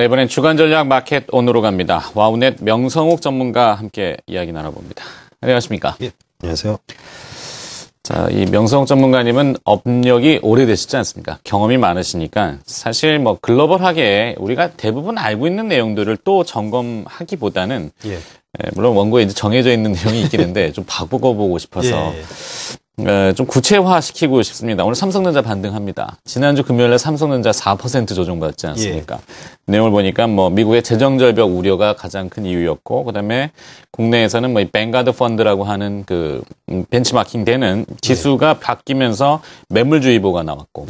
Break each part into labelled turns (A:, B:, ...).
A: 네, 이번엔 주간 전략 마켓 온으로 갑니다. 와우넷 명성욱 전문가 함께 이야기 나눠봅니다. 안녕하십니까?
B: 예, 안녕하세요.
A: 자, 이 명성욱 전문가님은 업력이 오래되시지 않습니까? 경험이 많으시니까 사실 뭐 글로벌하게 우리가 대부분 알고 있는 내용들을 또 점검하기보다는 물론 원고에 이제 정해져 있는 내용이 있긴 한데 좀 바꿔보고 싶어서 좀 구체화시키고 싶습니다. 오늘 삼성전자 반등합니다. 지난주 금요일에 삼성전자 4% 조정받지 않습니까? 내용을 보니까 뭐 미국의 재정절벽 우려가 가장 큰 이유였고, 그다음에 국내에서는 뭐 이 뱅가드 펀드라고 하는 그 벤치마킹 되는 지수가 바뀌면서 매물주의보가 나왔고.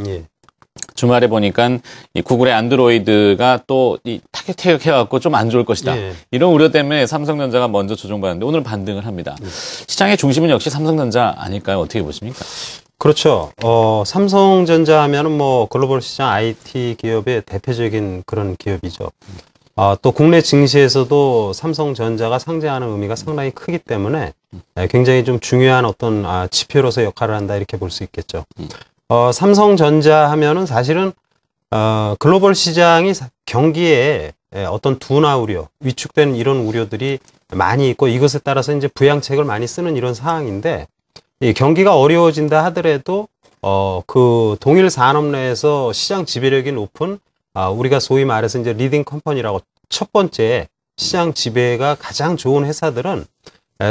A: 주말에 보니까 이 구글의 안드로이드가 또 이 타격해갖고 좀 안 좋을 것이다. 이런 우려 때문에 삼성전자가 먼저 조정받는데 오늘 반등을 합니다. 시장의 중심은 역시 삼성전자 아닐까요? 어떻게 보십니까?
B: 그렇죠. 삼성전자 하면은 뭐 글로벌 시장 IT 기업의 대표적인 그런 기업이죠. 또 국내 증시에서도 삼성전자가 상징하는 의미가 상당히 크기 때문에 굉장히 좀 중요한 어떤 지표로서 역할을 한다 이렇게 볼 수 있겠죠. 삼성전자 하면은 사실은 글로벌 시장이 경기에 어떤 둔화 우려, 위축된 이런 우려들이 많이 있고 이것에 따라서 이제 부양책을 많이 쓰는 이런 상황인데 이 경기가 어려워진다 하더라도 그 동일 산업 내에서 시장 지배력이 높은 우리가 소위 말해서 이제 리딩 컴퍼니라고 첫 번째 시장 지배가 가장 좋은 회사들은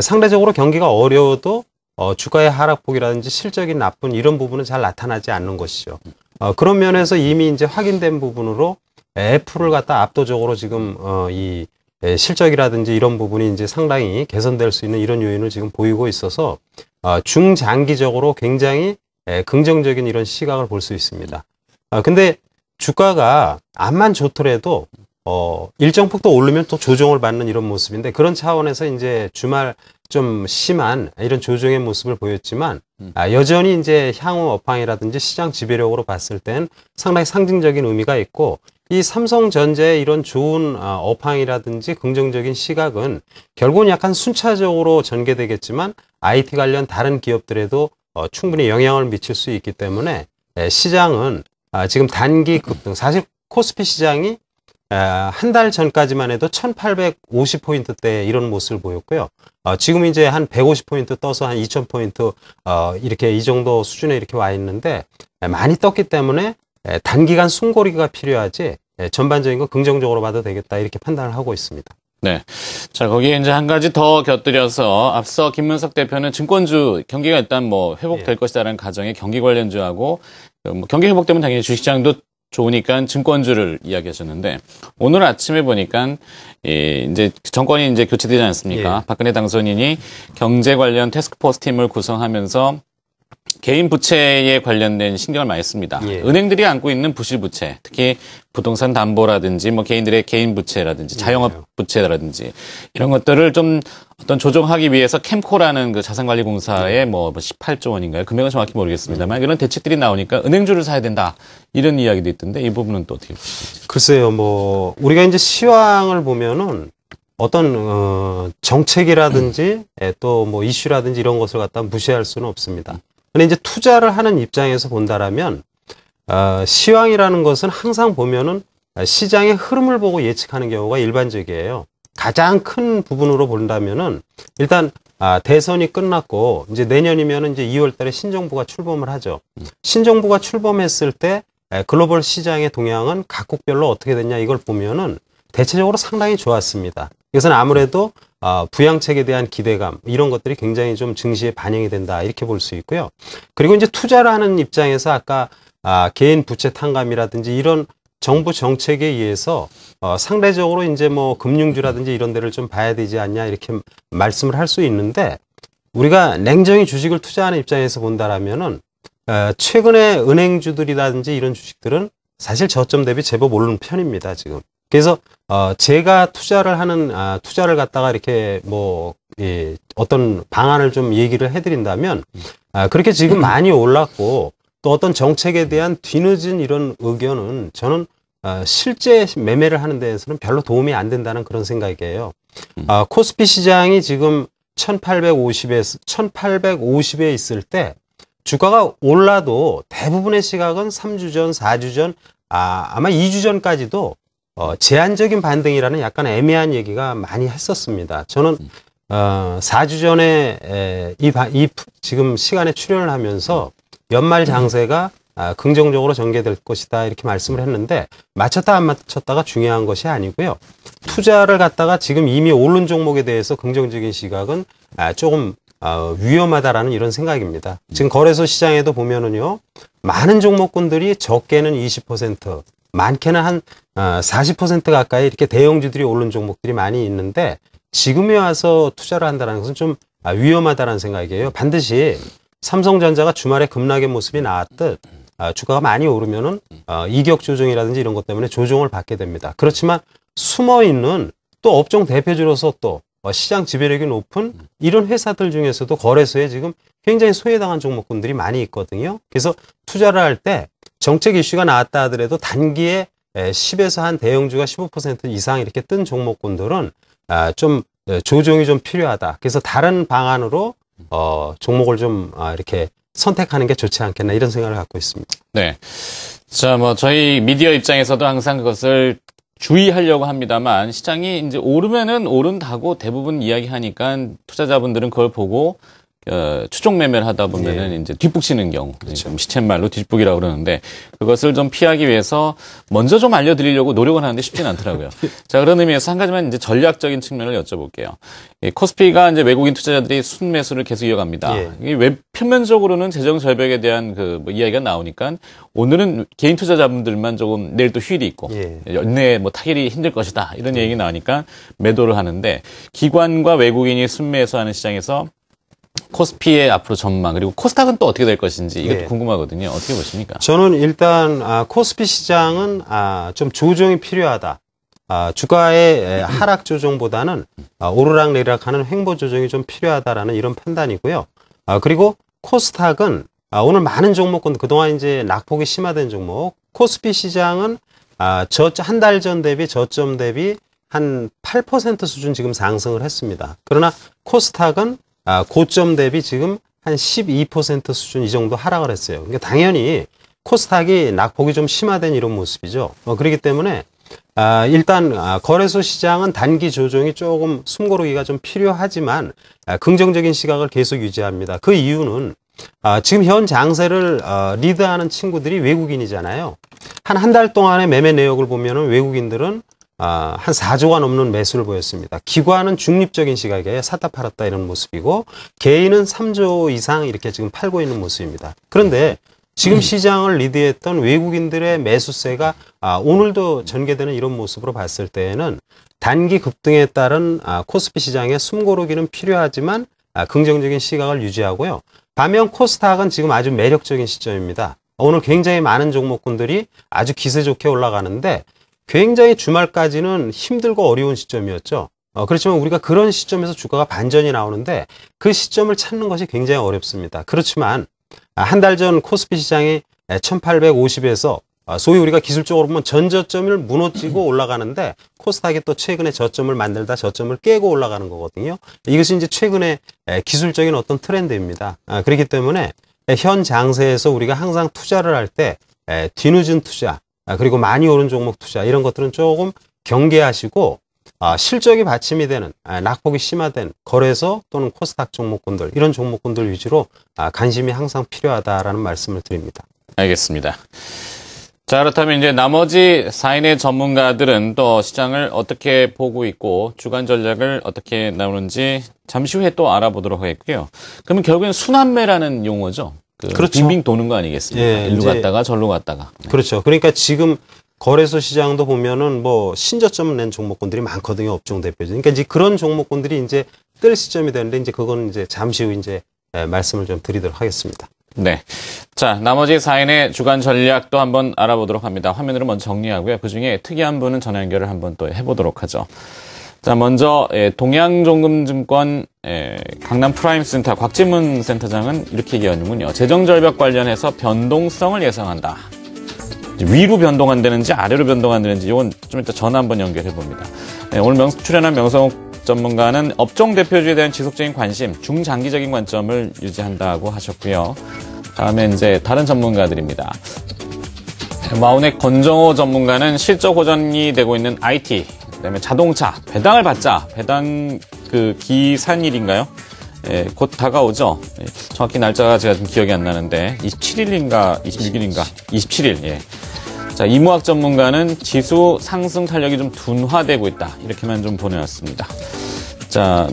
B: 상대적으로 경기가 어려워도 주가의 하락폭이라든지 실적이 나쁜 이런 부분은 잘 나타나지 않는 것이죠. 그런 면에서 이미 이제 확인된 부분으로 애플을 갖다 압도적으로 지금 이 실적이라든지 이런 부분이 이제 상당히 개선될 수 있는 이런 요인을 지금 보이고 있어서 중장기적으로 굉장히 긍정적인 이런 시각을 볼 수 있습니다. 근데 주가가 암만 좋더라도 일정 폭도 오르면 또 조정을 받는 이런 모습인데 그런 차원에서 이제 주말 좀 심한 이런 조정의 모습을 보였지만 여전히 이제 향후 업황이라든지 시장 지배력으로 봤을 땐 상당히 상징적인 의미가 있고 이 삼성전자의 이런 좋은 업황이라든지 긍정적인 시각은 결국은 약간 순차적으로 전개되겠지만 IT 관련 다른 기업들에도 충분히 영향을 미칠 수 있기 때문에 시장은 지금 단기 급등 사실 코스피 시장이 한 달 전까지만 해도 1850포인트대 이런 모습을 보였고요. 지금 이제 한 150포인트 떠서 한 2000포인트 이렇게 이 정도 수준에 이렇게 와 있는데 많이 떴기 때문에 단기간 숨고르기가 필요하지 전반적인 거 긍정적으로 봐도 되겠다 이렇게 판단을 하고 있습니다. 네.
A: 자, 거기에 이제 한 가지 더 곁들여서 앞서 김문석 대표는 증권주 경기가 일단 뭐 회복될 것이다라는 가정에 경기 관련주하고 뭐 경기 회복되면 당연히 주식시장도 좋으니까 증권주를 이야기하셨는데 오늘 아침에 보니까 이제 정권이 이제 교체되지 않습니까? 박근혜 당선인이 경제 관련 태스크포스 팀을 구성하면서 개인 부채에 관련된 신경을 많이 씁니다. 은행들이 안고 있는 부실 부채, 특히 부동산 담보라든지 뭐 개인들의 개인 부채라든지 자영업 부채라든지 이런 것들을 좀 어떤 조정하기 위해서 캠코라는 그 자산관리공사에 뭐 18조 원인가요? 금액은 정확히 모르겠습니다만 이런 대책들이 나오니까 은행주를 사야 된다. 이런 이야기도 있던데 이 부분은 또 어떻게 보시는지?
B: 글쎄요, 뭐 우리가 이제 시황을 보면은 어떤 정책이라든지 또 뭐 이슈라든지 이런 것을 갖다 무시할 수는 없습니다. 근데 이제 투자를 하는 입장에서 본다라면 시황이라는 것은 항상 보면은 시장의 흐름을 보고 예측하는 경우가 일반적이에요. 가장 큰 부분으로 본다면은 일단 대선이 끝났고 이제 내년이면은 이제 2월 달에 신정부가 출범을 하죠. 신정부가 출범했을 때 글로벌 시장의 동향은 각국별로 어떻게 됐냐 이걸 보면은 대체적으로 상당히 좋았습니다. 이것은 아무래도 부양책에 대한 기대감 이런 것들이 굉장히 좀 증시에 반영이 된다 이렇게 볼 수 있고요. 그리고 이제 투자를 하는 입장에서 아까 개인 부채 탕감이라든지 이런 정부 정책에 의해서 상대적으로 이제 뭐 금융주라든지 이런 데를 좀 봐야 되지 않냐 이렇게 말씀을 할 수 있는데 우리가 냉정히 주식을 투자하는 입장에서 본다라면은 최근에 은행주들이라든지 이런 주식들은 사실 저점 대비 제법 오르는 편입니다 지금. 그래서 제가 투자를 갖다가 이렇게 뭐 어떤 방안을 좀 얘기를 해드린다면 그렇게 지금 많이 올랐고 또 어떤 정책에 대한 뒤늦은 이런 의견은 저는 실제 매매를 하는 데에서는 별로 도움이 안 된다는 그런 생각이에요. 코스피 시장이 지금 1850에 있을 때 주가가 올라도 대부분의 시각은 3주 전, 4주 전, 아마 2주 전까지도 제한적인 반등이라는 약간 애매한 얘기가 많이 했었습니다. 저는 4주 전에 지금 시간에 출연을 하면서 연말 장세가 긍정적으로 전개될 것이다 이렇게 말씀을 했는데 맞췄다 안 맞췄다가 중요한 것이 아니고요. 투자를 갖다가 지금 이미 오른 종목에 대해서 긍정적인 시각은 조금 위험하다라는 이런 생각입니다. 지금 거래소 시장에도 보면은요, 많은 종목군들이 적게는 20%, 많게는 한 40% 가까이 이렇게 대형주들이 오른 종목들이 많이 있는데 지금에 와서 투자를 한다는 것은 좀 위험하다는 생각이에요. 반드시 삼성전자가 주말에 급락의 모습이 나왔듯 주가가 많이 오르면은 이격 조정이라든지 이런 것 때문에 조정을 받게 됩니다. 그렇지만 숨어 있는 또 업종 대표주로서 또 시장 지배력이 높은 이런 회사들 중에서도 거래소에 지금 굉장히 소외당한 종목군들이 많이 있거든요. 그래서 투자를 할 때 정책 이슈가 나왔다 하더라도 단기에 10에서 한 대형주가 15% 이상 이렇게 뜬 종목군들은 좀 조정이 좀 필요하다. 그래서 다른 방안으로 종목을 좀 이렇게 선택하는 게 좋지 않겠나 이런 생각을 갖고 있습니다.
A: 네. 자, 뭐 저희 미디어 입장에서도 항상 그것을 주의하려고 합니다만 시장이 이제 오르면은 오른다고 대부분 이야기하니까 투자자분들은 그걸 보고 추종 매매를 하다 보면은 이제 뒷북치는 경우, 그렇죠. 시쳇말로 뒷북이라고 그러는데 그것을 좀 피하기 위해서 먼저 좀 알려드리려고 노력을 하는데 쉽지는 않더라고요. 자, 그런 의미에서 한 가지만 이제 전략적인 측면을 여쭤볼게요. 코스피가 이제 외국인 투자자들이 순매수를 계속 이어갑니다. 이게 표면적으로는 재정 절벽에 대한 뭐 이야기가 나오니까 오늘은 개인 투자자분들만 조금 내일 또 휴일이 있고 연내에 뭐 타결이 힘들 것이다 이런 얘기 나오니까 매도를 하는데 기관과 외국인이 순매수하는 시장에서 코스피의 앞으로 전망 그리고 코스닥은 또 어떻게 될 것인지 이것도 궁금하거든요. 어떻게 보십니까?
B: 저는 일단 코스피 시장은 좀 조정이 필요하다. 주가의 하락 조정보다는 오르락내리락하는 횡보 조정이 좀 필요하다라는 이런 판단이고요. 그리고 코스닥은 오늘 많은 종목군 그동안 이제 낙폭이 심화된 종목 코스피 시장은 한 달 전 대비 저점 대비 한 8% 수준 지금 상승을 했습니다. 그러나 코스닥은 고점 대비 지금 한 12% 수준 이 정도 하락을 했어요. 그러니까 당연히 코스닥이 낙폭이 좀 심화된 이런 모습이죠. 그렇기 때문에 일단 거래소 시장은 단기 조정이 조금 숨고르기가 좀 필요하지만 긍정적인 시각을 계속 유지합니다. 그 이유는 지금 현 장세를 리드하는 친구들이 외국인이잖아요. 한 달 동안의 매매 내역을 보면은 외국인들은 한 4조가 넘는 매수를 보였습니다. 기관은 중립적인 시각에 샀다 팔았다 이런 모습이고 개인은 3조 이상 이렇게 지금 팔고 있는 모습입니다. 그런데 지금 시장을 리드했던 외국인들의 매수세가 오늘도 전개되는 이런 모습으로 봤을 때에는 단기 급등에 따른 코스피 시장의 숨고르기는 필요하지만 긍정적인 시각을 유지하고요. 반면 코스닥은 지금 아주 매력적인 시점입니다. 오늘 굉장히 많은 종목군들이 아주 기세 좋게 올라가는데 굉장히 주말까지는 힘들고 어려운 시점이었죠. 그렇지만 우리가 그런 시점에서 주가가 반전이 나오는데 그 시점을 찾는 것이 굉장히 어렵습니다. 그렇지만 한 달 전 코스피 시장이 1850에서 소위 우리가 기술적으로 보면 전저점을 무너지고 올라가는데 코스닥이 또 최근에 저점을 만들다 저점을 깨고 올라가는 거거든요. 이것이 이제 최근에 기술적인 어떤 트렌드입니다. 그렇기 때문에 현 장세에서 우리가 항상 투자를 할 때 뒤늦은 투자 그리고 많이 오른 종목 투자 이런 것들은 조금 경계하시고 실적이 받침이 되는 낙폭이 심화된 거래소 또는 코스닥 종목군들 이런 종목군들 위주로 관심이 항상 필요하다라는 말씀을 드립니다.
A: 알겠습니다. 자, 그렇다면 이제 나머지 4인의 전문가들은 또 시장을 어떻게 보고 있고 주간 전략을 어떻게 나오는지 잠시 후에 또 알아보도록 하겠고요. 그러면 결국엔 순환매라는 용어죠.
B: 그렇죠.
A: 빙빙 도는 거 아니겠습니까?
B: 예,
A: 일로 갔다가 절로 갔다가.
B: 그렇죠. 그러니까 지금 거래소 시장도 보면은 뭐 신저점을 낸 종목군들이 많거든요. 업종 대표죠. 그러니까 이제 그런 종목군들이 이제 뜰 시점이 되는데 이제 그건 이제 잠시 후 이제 말씀을 좀 드리도록 하겠습니다.
A: 네. 자, 나머지 4인의 주간 전략도 한번 알아보도록 합니다. 화면으로 먼저 정리하고요. 그중에 특이한 분은 전화 연결을 한번 또 해보도록 하죠. 자, 먼저 동양종금증권 강남 프라임센터 곽지문 센터장은 이렇게 얘기하는군요. 재정절벽 관련해서 변동성을 예상한다. 위로 변동한다는지 아래로 변동한다는지 이건 좀 이따 전화 한번 연결해 봅니다. 오늘 출연한 명성욱 전문가는 업종 대표주에 대한 지속적인 관심, 중장기적인 관점을 유지한다고 하셨고요. 다음에 이제 다른 전문가들입니다. 마운의 권정호 전문가는 실적 호전이 되고 있는 IT, 그다음에 자동차, 배당을 받자. 배당 기산일인가요? 예, 곧 다가오죠. 예, 정확히 날짜가 제가 좀 기억이 안 나는데 27일인가 26일인가 27일. 예. 자, 이무학 전문가는 지수 상승 탄력이 좀 둔화되고 있다. 이렇게만 좀 보내왔습니다. 자,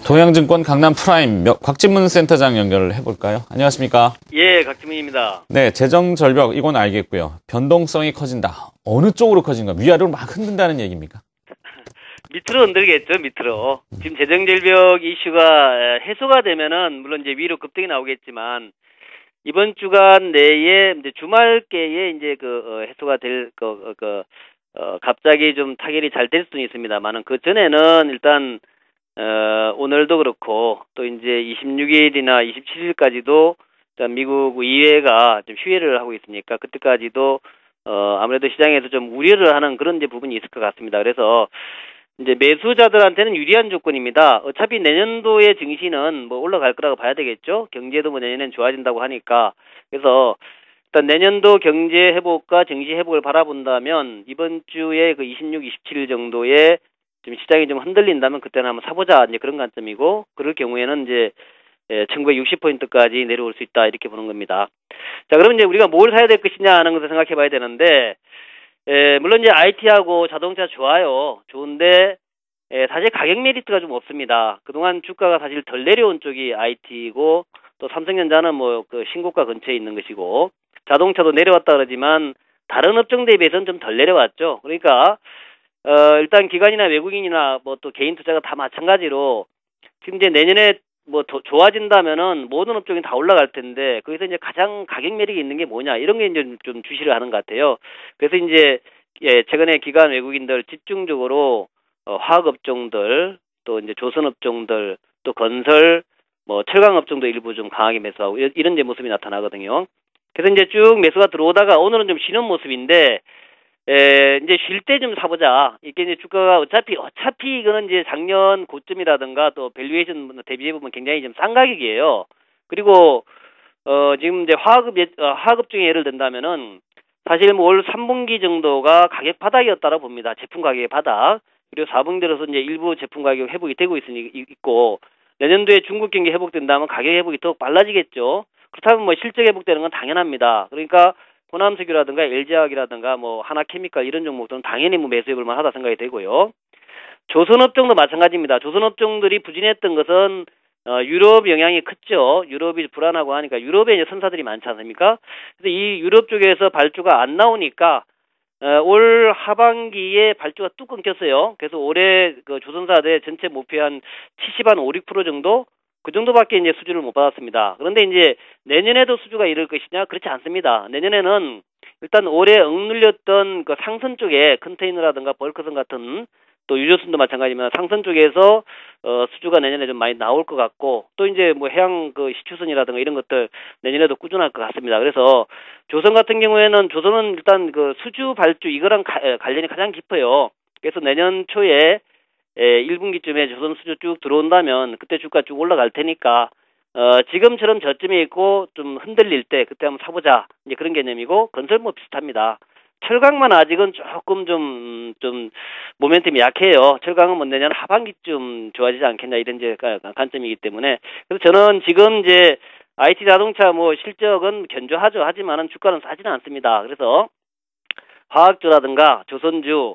A: 동양증권 강남 프라임 곽진문 센터장 연결을 해볼까요? 안녕하십니까?
C: 예, 곽진문입니다.
A: 네, 재정 절벽 이건 알겠고요. 변동성이 커진다. 어느 쪽으로 커진가? 위아래로 막 흔든다는 얘기입니까?
C: 밑으로 흔들겠죠, 밑으로. 지금 재정 절벽 이슈가 해소가 되면은 물론 이제 위로 급등이 나오겠지만 이번 주간 내에 이제 주말께에 이제 해소가 될 갑자기 좀 타결이 잘 될 수는 있습니다만은 그 전에는 일단 오늘도 그렇고 또 이제 26일이나 27일까지도 미국 의회가 좀 휴회를 하고 있으니까 그때까지도 아무래도 시장에서 좀 우려를 하는 그런 이제 부분이 있을 것 같습니다. 그래서 이제 매수자들한테는 유리한 조건입니다. 어차피 내년도의 증시는 뭐 올라갈 거라고 봐야 되겠죠. 경제도 뭐 내년엔 좋아진다고 하니까. 그래서 일단 내년도 경제 회복과 증시 회복을 바라본다면 이번 주에 26, 27일 정도에 좀 시장이 좀 흔들린다면 그때는 한번 사보자 이제 그런 관점이고 그럴 경우에는 이제 1960포인트까지 내려올 수 있다 이렇게 보는 겁니다. 자, 그러면 이제 우리가 뭘 사야 될 것이냐 하는 것을 생각해 봐야 되는데 물론 이제 IT하고 자동차 좋아요. 좋은데 사실 가격 메리트가 좀 없습니다. 그동안 주가가 사실 덜 내려온 쪽이 IT고 또 삼성전자는 뭐 신고가 근처에 있는 것이고 자동차도 내려왔다 그러지만 다른 업종 대비해서는 좀 덜 내려왔죠. 그러니까 일단 기관이나 외국인이나 뭐 또 개인 투자가 다 마찬가지로 지금 이제 내년에 뭐 더 좋아진다면은 모든 업종이 다 올라갈 텐데 거기서 이제 가장 가격 매력이 있는 게 뭐냐 이런 게 이제 좀 주시를 하는 것 같아요. 그래서 이제 최근에 기관 외국인들 집중적으로 화학 업종들 또 이제 조선 업종들 또 건설 뭐 철강 업종도 일부 좀 강하게 매수하고 이런 이제 모습이 나타나거든요. 그래서 이제 쭉 매수가 들어오다가 오늘은 좀 쉬는 모습인데 이제 쉴 때 좀 사보자. 이게 이제 주가가 어차피 이거는 이제 작년 고점이라든가 또 밸류에이션 대비해보면 굉장히 좀 싼 가격이에요. 그리고, 지금 이제 화학업 중에 예를 든다면은 사실 뭐 올 3분기 정도가 가격 바닥이었다고 봅니다. 제품 가격의 바닥. 그리고 4분기 들어서 이제 일부 제품 가격 회복이 되고 있고, 내년도에 중국 경기 회복된다면 가격 회복이 더 빨라지겠죠. 그렇다면 뭐 실적 회복되는 건 당연합니다. 그러니까 호남석유라든가 LG화학이라든가 뭐 하나케미칼 이런 종목들은 당연히 뭐 매수해볼 만하다 생각이 되고요. 조선업종도 마찬가지입니다. 조선업종들이 부진했던 것은 유럽 영향이 컸죠. 유럽이 불안하고 하니까 유럽에 이제 선사들이 많지 않습니까? 그래서 이 유럽 쪽에서 발주가 안 나오니까 올 하반기에 발주가 뚝 끊겼어요. 그래서 올해 조선사들 전체 목표 한 5, 6% 정도 그 정도밖에 이제 수주를 못 받았습니다. 그런데 이제 내년에도 수주가 이럴 것이냐? 그렇지 않습니다. 내년에는 일단 올해 억눌렸던 그 상선 쪽에 컨테이너라든가 벌크선 같은 또 유조선도 마찬가지지만 상선 쪽에서 수주가 내년에 좀 많이 나올 것 같고 또 이제 뭐 해양 시추선이라든가 이런 것들 내년에도 꾸준할 것 같습니다. 그래서 조선 같은 경우에는 조선은 일단 수주 발주 이거랑 관련이 가장 깊어요. 그래서 내년 초에 1분기쯤에 조선 수주 쭉 들어온다면 그때 주가 쭉 올라갈 테니까 지금처럼 저점에 있고 좀 흔들릴 때 그때 한번 사보자 이제 그런 개념이고 건설 뭐 비슷합니다. 철강만 아직은 조금 좀 모멘텀이 약해요. 철강은 뭐 내년 하반기쯤 좋아지지 않겠냐 이런 이제 관점이기 때문에 그래서 저는 지금 이제 IT 자동차 뭐 실적은 견조하죠. 하지만은 주가는 싸지는 않습니다. 그래서 화학주라든가 조선주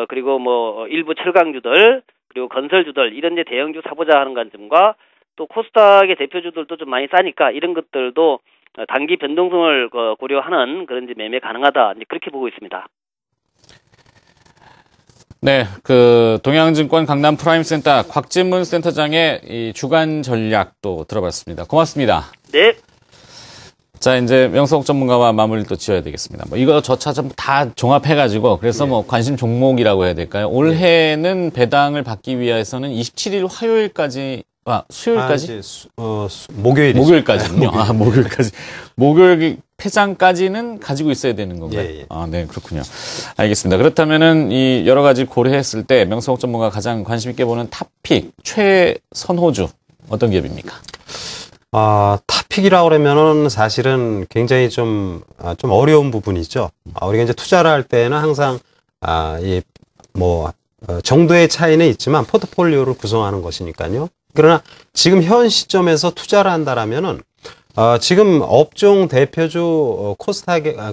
C: 그리고 뭐 일부 철강주들 그리고 건설주들 이런 이제 대형주 사보자 하는 관점과 또 코스닥의 대표주들도 좀 많이 싸니까 이런 것들도 단기 변동성을 고려하는 그런 이제 매매 가능하다 이제 그렇게 보고 있습니다.
A: 네, 동양증권 강남 프라임센터 곽진문 센터장의 이 주간 전략도 들어봤습니다. 고맙습니다.
C: 네.
A: 자, 이제 명석 전문가와 마무리를 또 지어야 되겠습니다. 뭐 이거 저차 좀 다 종합해가지고 그래서 뭐 관심 종목이라고 해야 될까요? 올해는 배당을 받기 위해서는 27일 화요일까지 수요일까지? 목요일까지는요. 목요일까지. 목요일 폐장까지는 가지고 있어야 되는 건가요?
B: 예.
A: 아, 네, 그렇군요. 알겠습니다. 그렇다면은 이 여러 가지 고려했을 때 명석 전문가가 가장 관심 있게 보는 탑픽 최선호주 어떤 기업입니까?
B: 픽이라고 그러면은 사실은 굉장히 좀 어려운 부분이죠. 우리가 이제 투자를 할 때는 항상, 정도의 차이는 있지만 포트폴리오를 구성하는 것이니까요. 그러나 지금 현 시점에서 투자를 한다라면은, 지금 업종 대표주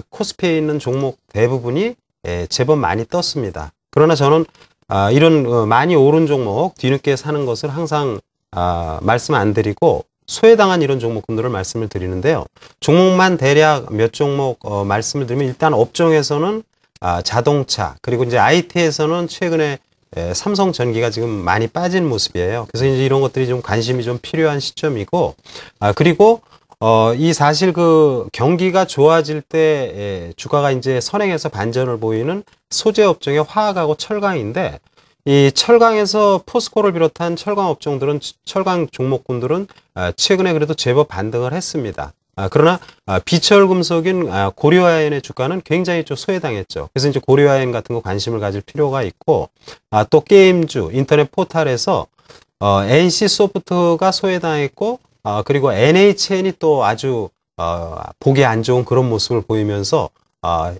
B: 코스피에 있는 종목 대부분이 제법 많이 떴습니다. 그러나 저는 이런 많이 오른 종목 뒤늦게 사는 것을 항상 말씀 안 드리고 소외당한 이런 종목군들을 말씀을 드리는데요. 종목만 대략 몇 종목 말씀을 드리면 일단 업종에서는 자동차 그리고 이제 IT에서는 최근에 삼성전기가 지금 많이 빠진 모습이에요. 그래서 이제 이런 것들이 좀 관심이 좀 필요한 시점이고 그리고 이 사실 그 경기가 좋아질 때 주가가 이제 선행해서 반전을 보이는 소재 업종의 화학하고 철강인데 이 철강에서 포스코를 비롯한 철강 업종들은 철강 종목군들은 최근에 그래도 제법 반등을 했습니다. 그러나 비철금속인 고려아연의 주가는 굉장히 좀 소외당했죠. 그래서 이제 고려아연 같은 거 관심을 가질 필요가 있고 또 게임주 인터넷 포탈에서 NC소프트가 소외당했고 그리고 NHN이 또 아주 보기 안 좋은 그런 모습을 보이면서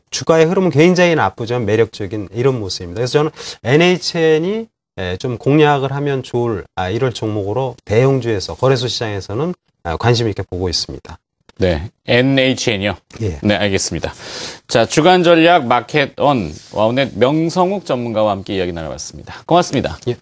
B: 주가의 흐름은 굉장히 나쁘지만 매력적인 이런 모습입니다. 그래서 저는 NHN이 좀 공략을 하면 좋을 이럴 종목으로 대형주에서 거래소 시장에서는 관심 있게 보고 있습니다.
A: 네, NHN이요.
B: 예.
A: 네, 알겠습니다. 자, 주간 전략 마켓온 와우넷 명성욱 전문가와 함께 이야기 나눠봤습니다. 고맙습니다.
B: 예.